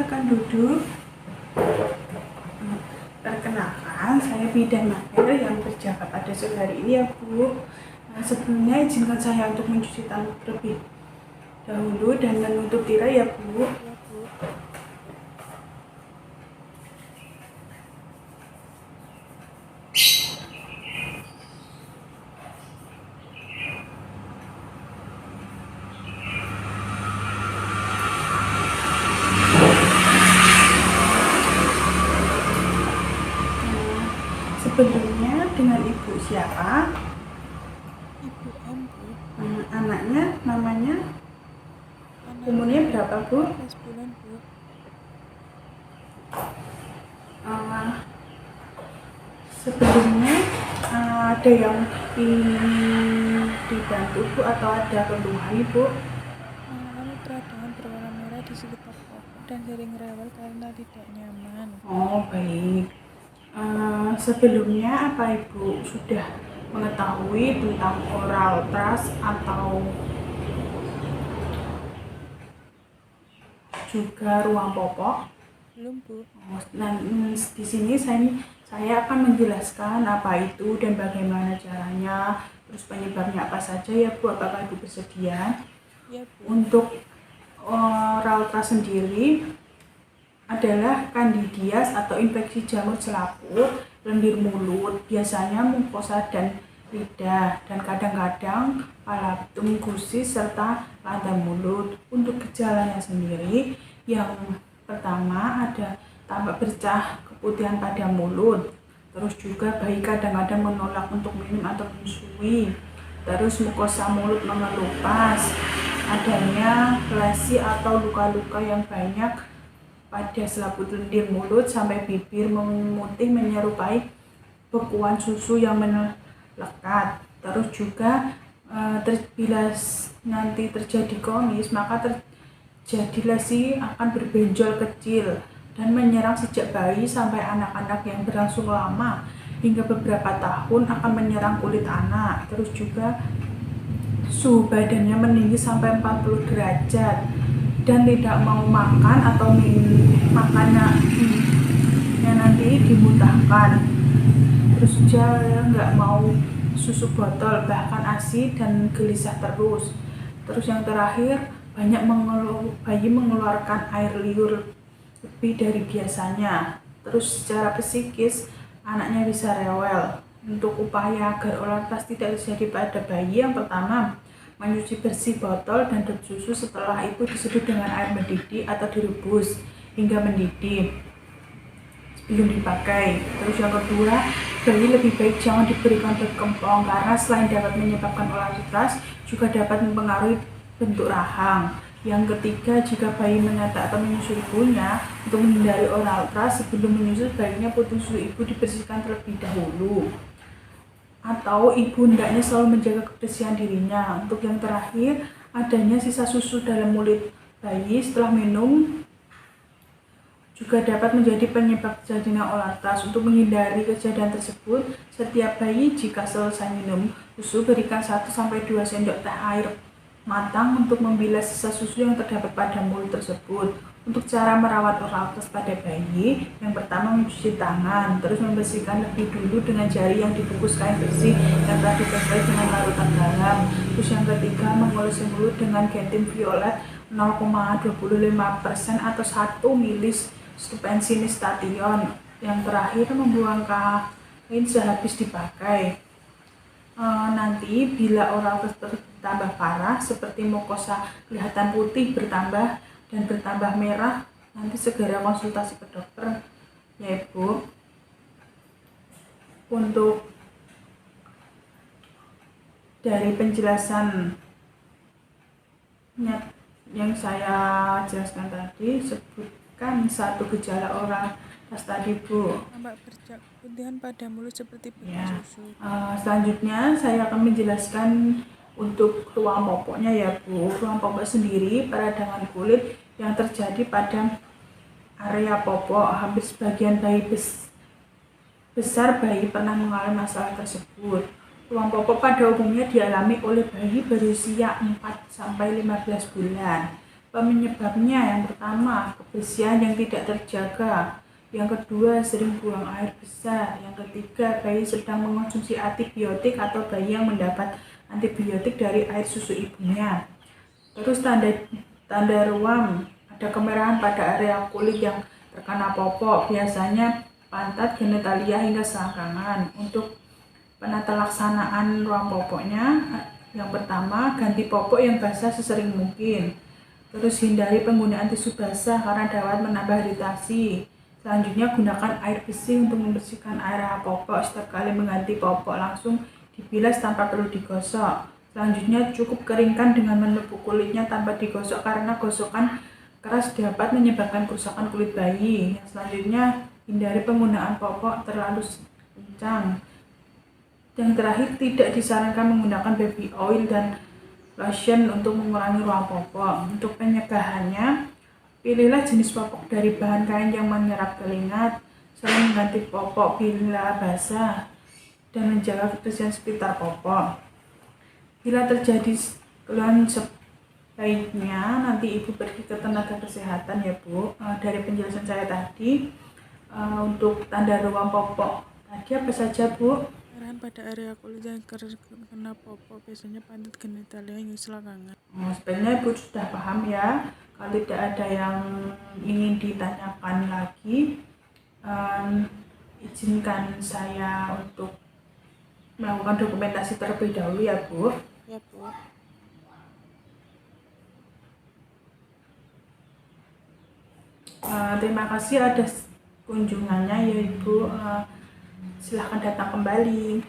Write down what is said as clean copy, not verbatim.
silakan duduk. Perkenalkan, saya bidan mater yang berjaga pada sore hari ini ya Bu. Sebelumnya izinkan saya untuk mencuci tangan terlebih dahulu dan menutup tirai ya Bu. Ya, Bu. Sebelumnya dengan Ibu siapa? Ibu M, Bu. Anaknya namanya? Anak Umurnya berapa Bu? 14 bulan, Bu. Sebelumnya ada yang ingin dibantu Bu atau ada keluhan Bu? Mengalami peradangan berwarna merah di sekitar koko dan sering rewel karena tidak nyaman. Oh baik. Sebelumnya apa Ibu sudah mengetahui tentang oral trust atau juga ruang popok? Belum, Bu. Nah, di sini saya akan menjelaskan apa itu dan bagaimana caranya, terus penyebabnya apa saja ya Bu. Apakah Ibu bersedia? Ya, Bu. Untuk oral trust sendiri adalah kandidias atau infeksi jamur selaput lendir mulut, biasanya mukosa dan lidah, dan kadang-kadang palatum, gusis, serta lada mulut. Untuk gejalanya sendiri, yang pertama ada tampak bercak keputihan pada mulut, terus juga bayi kadang-kadang menolak untuk minum atau menyusui, terus mukosa mulut mengelupas, adanya lesi atau luka-luka yang banyak pada selaput lendir mulut sampai bibir memutih menyerupai bekuan susu yang melekat. Terus juga bila nanti terjadi kronis, maka terjadi lesi akan berbenjol kecil dan menyerang sejak bayi sampai anak-anak yang berlangsung lama hingga beberapa tahun akan menyerang kulit anak. Terus juga suhu badannya meninggi sampai 40 derajat dan tidak mau makan atau makannya nanti dimuntahkan. Terus dia nggak mau susu botol, bahkan ASI dan gelisah terus. Terus yang terakhir, bayi mengeluarkan air liur lebih dari biasanya. Terus secara psikis anaknya bisa rewel. Untuk upaya agar oral trust tidak terjadi pada bayi, yang pertama mencuci bersih botol dan dot susu, setelah itu diseduh dengan air mendidih atau direbus hingga mendidih sebelum dipakai. Terus yang kedua, bayi lebih baik jangan diberikan berkempong karena selain dapat menyebabkan oral trust juga dapat mempengaruhi bentuk rahang. Yang ketiga, jika bayi menyata atau menyusui ibunya, untuk menghindari oral trust sebelum menyusui, bayinya putung susu ibu dibersihkan terlebih dahulu, atau ibu hendaknya selalu menjaga kebersihan dirinya. Untuk yang terakhir, adanya sisa susu dalam mulut bayi setelah minum juga dapat menjadi penyebab terjadinya oral trust. Untuk menghindari kejadian tersebut, setiap bayi jika selesai minum susu berikan 1-2 sendok teh air matang untuk membilas sisa susu yang terdapat pada mulut tersebut. Untuk cara merawat oral trust pada bayi, yang pertama mencuci tangan, terus membersihkan lebih dulu dengan jari yang dibungkus kain bersih yang telah ditempel dengan larutan garam. Terus yang ketiga, mengolesi mulut dengan gentin violet 0,25% atau 1 ml stupensinistatione. Yang terakhir, membuang kain sehabis dipakai. Nanti bila oral trust bertambah parah seperti mukosa kelihatan putih bertambah dan bertambah merah, nanti segera konsultasi ke dokter ya Ibu. Untuk dari penjelasan yang saya jelaskan tadi, sebutkan satu gejala oral trust tadi Bu. Tampak bercak keputihan pada mulut seperti bekas Ya. susu. Selanjutnya saya akan menjelaskan untuk ruang popoknya ya Bu. Ruang popok sendiri peradangan kulit yang terjadi pada area popok. Hampir sebagian bayi besar bayi pernah mengalami masalah tersebut. Ruang popok pada umumnya dialami oleh bayi berusia 4-15 bulan. penyebabnya yang pertama, kebersihan yang tidak terjaga. Yang kedua, sering buang air besar. Yang ketiga, bayi sedang mengonsumsi antibiotik atau bayi yang mendapat antibiotik dari air susu ibunya. Terus tanda ruam, ada kemerahan pada area kulit yang terkena popok, biasanya pantat, genitalia hingga selangkangan. Untuk penata laksanaan ruam popoknya, yang pertama, ganti popok yang basah sesering mungkin. Terus hindari penggunaan tisu basah karena dapat menambah iritasi. Selanjutnya gunakan air bersih untuk membersihkan area popok. Setiap kali mengganti popok langsung dibilas tanpa perlu digosok. Selanjutnya cukup keringkan dengan menepuk kulitnya tanpa digosok karena gosokan keras dapat menyebabkan kerusakan kulit bayi. Yang selanjutnya hindari penggunaan popok terlalu kencang. Yang terakhir, tidak disarankan menggunakan baby oil dan lotion untuk mengurangi ruam popok. Untuk pencegahannya, pilihlah jenis popok dari bahan kain yang menyerap keringat, sering mengganti popok bila basah, dan menjaga kebersihan sekitar popok. Bila terjadi keluhan sebaiknya nanti ibu pergi ke tenaga kesehatan ya Bu. Dari penjelasan saya tadi, untuk tanda ruam popok tadi apa saja Bu? Kemerahan pada area kulit yang terkena popok, biasanya pantat, genitalia hingga selangkangan. Sebenarnya Ibu sudah paham ya. Kalau tidak ada yang ingin ditanyakan lagi, izinkan saya untuk melakukan dokumentasi terlebih dahulu ya Bu. Ya Bu. Terima kasih atas kunjungannya ya Ibu. Silahkan datang kembali.